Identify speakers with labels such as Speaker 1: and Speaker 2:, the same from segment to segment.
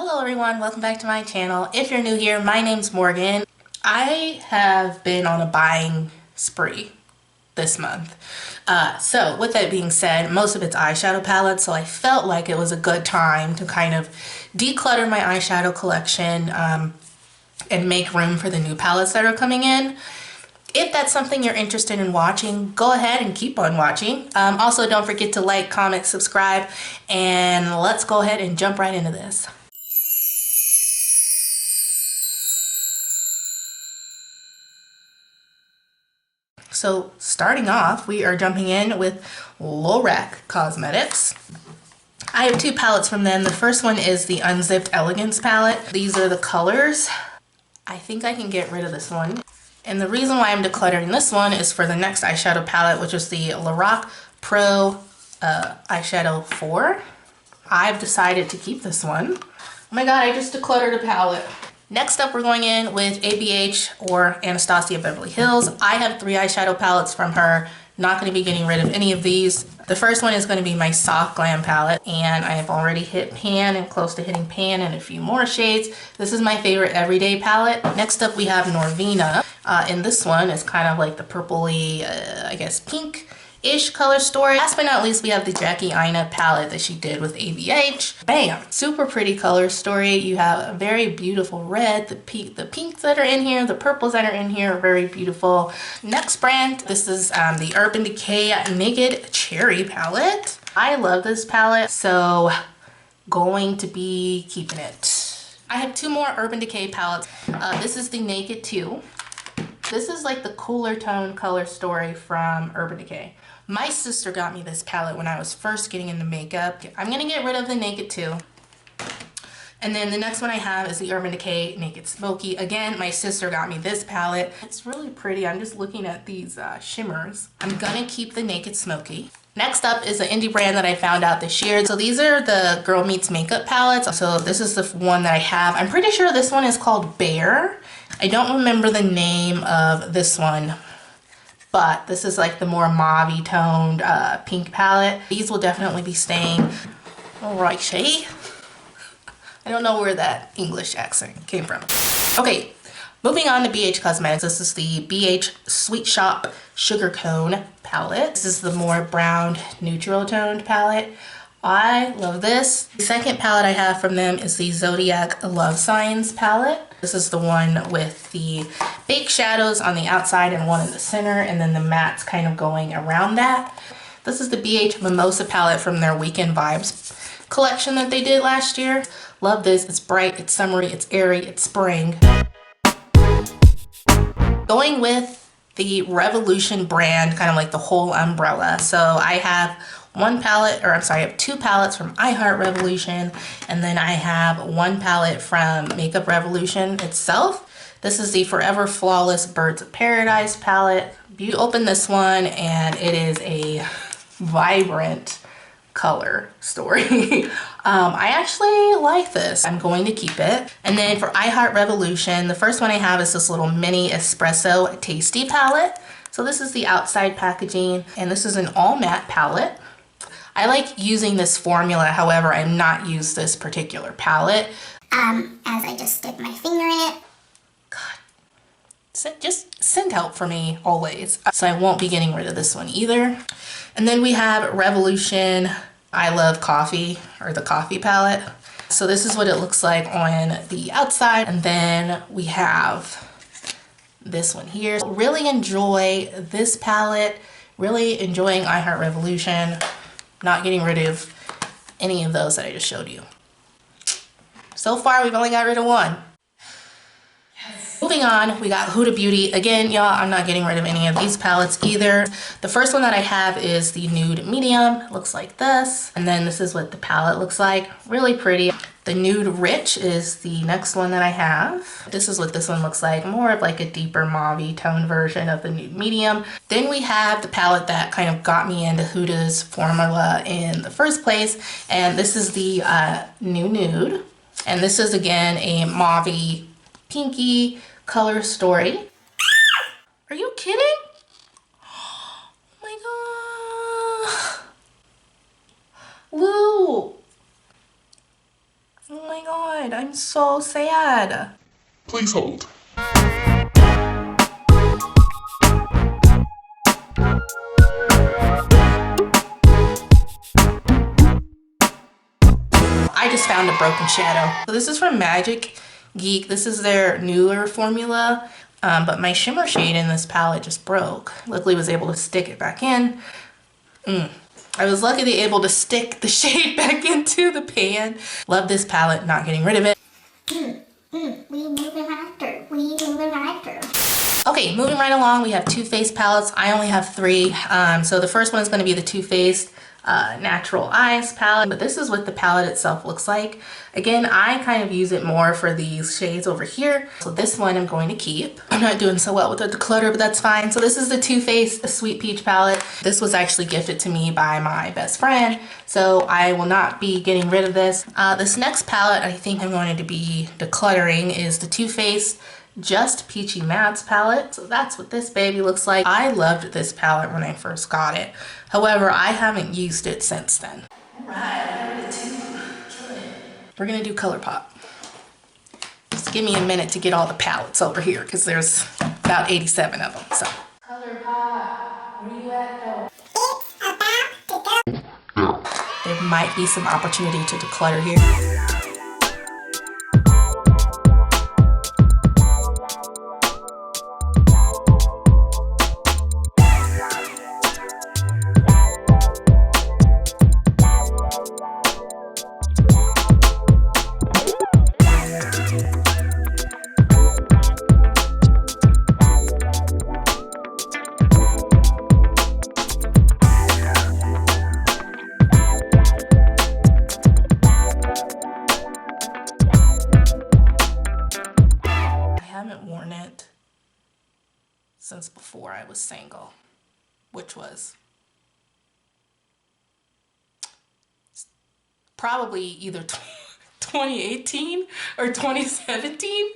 Speaker 1: Hello everyone, welcome back to my channel. If you're new here, my name's Morgan. I have been on a buying spree this month. So with that being said, most of it's eyeshadow palettes, so I felt like it was a good time to kind of declutter my eyeshadow collection and make room for the new palettes that are coming in. If that's something you're interested in watching, go ahead and keep on watching. Also, don't forget to like, comment, subscribe, and let's go ahead and jump right into this. So starting off, we are jumping in with Lorac Cosmetics. I have two palettes from them. The first one is the Unzipped Elegance palette. These are the colors. I think I can get rid of this one. And the reason why I'm decluttering this one is for the next eyeshadow palette, which is the Lorac Pro Eyeshadow 4. I've decided to keep this one. Oh my god, I just decluttered a palette. Next up, we're going in with ABH or Anastasia Beverly Hills. I have 3 eyeshadow palettes from her. Not going to be getting rid of any of these. The first one is going to be my Soft Glam palette, and I have already hit pan and close to hitting pan in a few more shades. This is my favorite everyday palette. Next up, we have Norvina, and this one is kind of like the purpley, I guess, pink-ish color story. Last but not least, we have the Jackie Aina palette that she did with ABH. Bam! Super pretty color story. You have a very beautiful red. The pinks that are in here, the purples that are in here are very beautiful. Next brand, this is the Urban Decay Naked Cherry palette. I love this palette, so going to be keeping it. I have 2 more Urban Decay palettes. This is the Naked 2. This is like the cooler tone color story from Urban Decay. My sister got me this palette when I was first getting into makeup. I'm gonna get rid of the Naked 2. And then the next one I have is the Urban Decay Naked Smoky. Again, my sister got me this palette. It's really pretty. I'm just looking at these shimmers. I'm gonna keep the Naked Smoky. Next up is an indie brand that I found out this year. So these are the Girl Meets Makeup palettes. So this is the one that I have. I'm pretty sure this one is called Bear. I don't remember the name of this one, but this is like the more mauve toned pink palette. These will definitely be staying. All right, Shay. I don't know where that English accent came from. Okay, moving on to BH Cosmetics. This is the BH Sweet Shop Sugar Cone palette. This is the more brown neutral toned palette. I love this. The second palette I have from them is the Zodiac Love Signs palette. This is the one with the fake shadows on the outside and one in the center, and then the mattes kind of going around that. This is the BH Mimosa palette from their Weekend Vibes collection that they did last year. Love this. It's bright, it's summery, it's airy, it's spring. Going with the Revolution brand, kind of like the whole umbrella. So I have one palette, or I'm sorry, I have 2 palettes from I Heart Revolution, and then I have 1 palette from Makeup Revolution itself. This is the Forever Flawless Birds of Paradise palette. You open this one and it is a vibrant color story. I actually like this. I'm going to keep it. And then for I Heart Revolution, the first one I have is this little mini espresso tasty palette. So this is the outside packaging, and this is an all matte palette. I like using this formula, however, I've not used this particular palette.
Speaker 2: As I just stick my finger in it.
Speaker 1: God, just send help for me always. So I won't be getting rid of this one either. And then we have Revolution I Love Coffee, or the coffee palette. So this is what it looks like on the outside. And then we have this one here. Really enjoy this palette. Really enjoying I Heart Revolution. Not getting rid of any of those that I just showed you. So far, we've only got rid of 1. Moving on, we got Huda Beauty. Again, y'all, I'm not getting rid of any of these palettes either. The first one that I have is the Nude Medium. It looks like this. And then this is what the palette looks like. Really pretty. The Nude Rich is the next one that I have. This is what this one looks like. More of like a deeper mauve tone version of the Nude Medium. Then we have the palette that kind of got me into Huda's formula in the first place. And this is the New Nude. And this is, again, a mauve pinky color story. Are you kidding? Oh my god. Lou. Oh my god, I'm so sad.
Speaker 3: Please hold.
Speaker 1: I just found a broken shadow. So this is from Magic Geek. This is their newer formula, but my shimmer shade in this palette just broke. Luckily was able to stick it back in. I was luckily able to stick the shade back into the pan. Love this palette, not getting rid of it.
Speaker 2: We moving right through. We moving right through.
Speaker 1: Okay, moving right along, we have Too Faced palettes. I only have 3. So the first one is going to be the Too Faced Natural Eyes palette, but this is what the palette itself looks like. Again, I kind of use it more for these shades over here. So this one I'm going to keep. I'm not doing so well with the declutter, but that's fine. So this is the Too Faced Sweet Peach palette. This was actually gifted to me by my best friend, so I will not be getting rid of this. This next palette I think I'm going to be decluttering is the Too Faced Just Peachy Mattes palette. So that's what this baby looks like. I loved this palette when I first got it. However, I haven't used it since then. All right, we're gonna do Colourpop. Just give me a minute to get all the palettes over here because there's about 87 of them. So Colourpop, where you at though? There might be some opportunity to declutter here. Worn it since before I was single, which was probably either 2018 or 2017.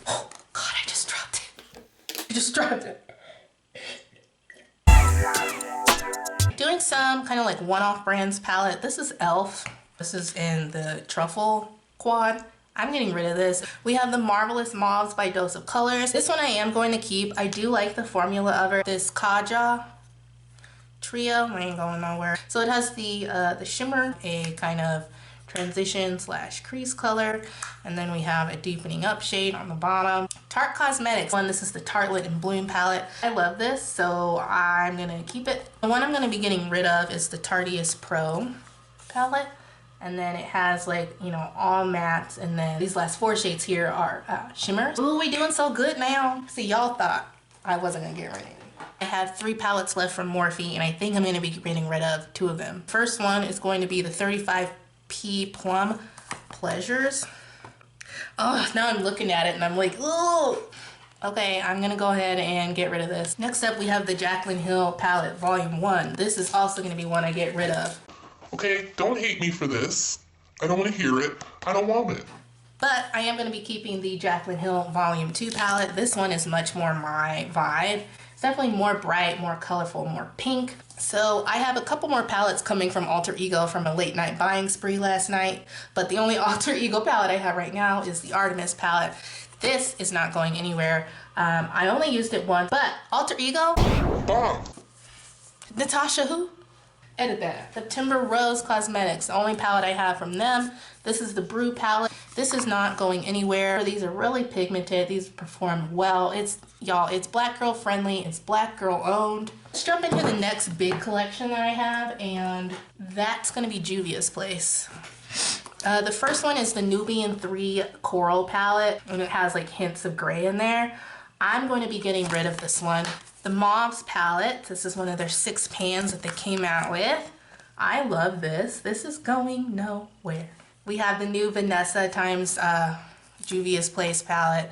Speaker 1: Oh God, I just dropped it. I just dropped it. Doing some kind of like one-off brands palette. This is e.l.f. This is in the truffle quad. I'm getting rid of this. We have the Marvelous Mauves by Dose of Colors. This one I am going to keep. I do like the formula of it. This Kaja Trio, I ain't going nowhere. So it has the shimmer, a kind of transition slash crease color, and then we have a deepening up shade on the bottom. Tarte Cosmetics one, this is the Tartelette and Bloom palette. I love this, so I'm gonna keep it. The one I'm gonna be getting rid of is the Tarteist Pro palette, and then it has, like, you know, all mattes, and then these last 4 shades here are shimmers. Ooh, we doing so good now. See, y'all thought I wasn't gonna get rid of it. I have 3 palettes left from Morphe, and I think I'm gonna be getting rid of 2 of them. First one is going to be the 35P Plum Pleasures. Oh, now I'm looking at it and I'm like, ooh. Okay, I'm gonna go ahead and get rid of this. Next up, we have the Jaclyn Hill palette volume 1. This is also gonna be one I get rid of.
Speaker 3: Okay, don't hate me for this. I don't want to hear it. I don't want it.
Speaker 1: But I am gonna be keeping the Jaclyn Hill volume 2 palette. This one is much more my vibe. It's definitely more bright, more colorful, more pink. So I have a couple more palettes coming from Alter Ego from a late night buying spree last night. But the only Alter Ego palette I have right now is the Artemis palette. This is not going anywhere. I only used it once, but Alter Ego?
Speaker 3: Bomb.
Speaker 1: Natasha who? Edit that. September Rose Cosmetics, the only palette I have from them. This is the Brew palette. This is not going anywhere. These are really pigmented. These perform well. It's, y'all, it's black girl friendly. It's black girl owned. Let's jump into the next big collection that I have, and that's gonna be Juvia's place. The first one is the Nubian 3 Coral palette, and it has like hints of gray in there. I'm going to be getting rid of this one. The Mauves palette, this is one of their 6 pans that they came out with. I love this. This is going nowhere. We have the new Vanessa times Juvia's Place palette.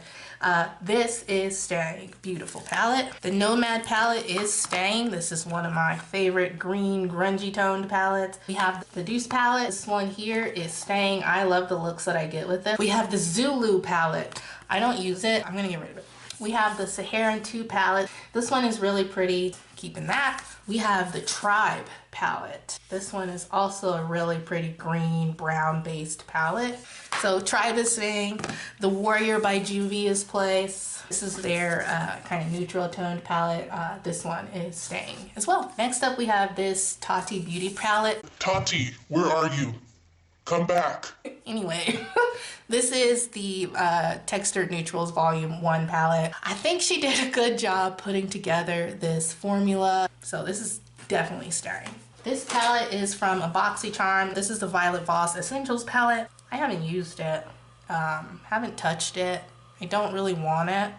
Speaker 1: This is staying. Beautiful palette. The Nomad palette is staying. This is one of my favorite green grungy toned palettes. We have the Deuce palette. This one here is staying. I love the looks that I get with it. We have the Zulu palette. I don't use it. I'm gonna get rid of it. We have the Saharan 2 palette. This one is really pretty, keeping that. We have the Tribe palette. This one is also a really pretty green, brown based palette. So Tribe is staying. The Warrior by Juvia's Place. This is their kind of neutral toned palette. This one is staying as well. Next up we have this Tarte Beauty palette.
Speaker 3: Tati, where are you? Come back.
Speaker 1: Anyway, this is the Textured Neutrals Volume 1 palette. I think she did a good job putting together this formula. So this is definitely staying. This palette is from a BoxyCharm. This is the Violet Voss Essentials palette. I haven't used it, haven't touched it. I don't really want it.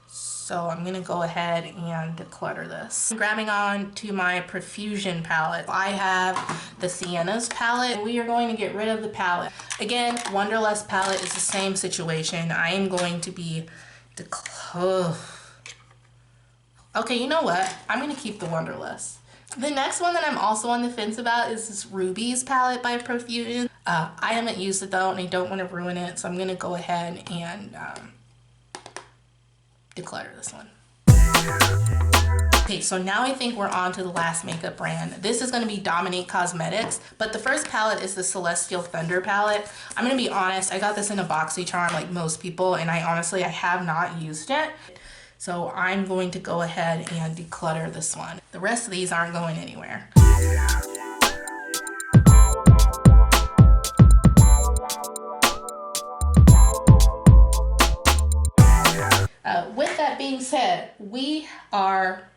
Speaker 1: So I'm gonna go ahead and declutter this. I'm grabbing on to my Profusion palette. I have the Sienna's palette. We are going to get rid of the palette. Again, Wonderlust palette is the same situation. I am going to be okay, you know what? I'm gonna keep the Wonderlust. The next one that I'm also on the fence about is this Rubies palette by Profusion. I haven't used it though, and I don't want to ruin it, so I'm gonna go ahead and declutter this one. Okay, so now I think we're on to the last makeup brand. This is going to be Dominate Cosmetics, but the first palette is the Celestial Thunder palette. I'm going to be honest, I got this in a BoxyCharm like most people, and I have not used it. So I'm going to go ahead and declutter this one. The rest of these aren't going anywhere. With that being said, we are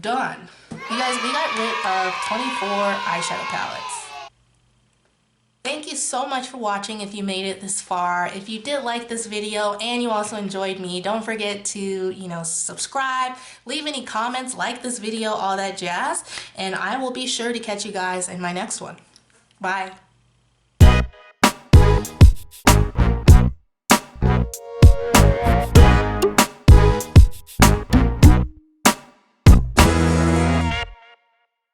Speaker 1: done. You guys, we got rid of 24 eyeshadow palettes. Thank you so much for watching if you made it this far. If you did like this video and you also enjoyed me, don't forget to, subscribe, leave any comments, like this video, all that jazz, and I will be sure to catch you guys in my next one. Bye.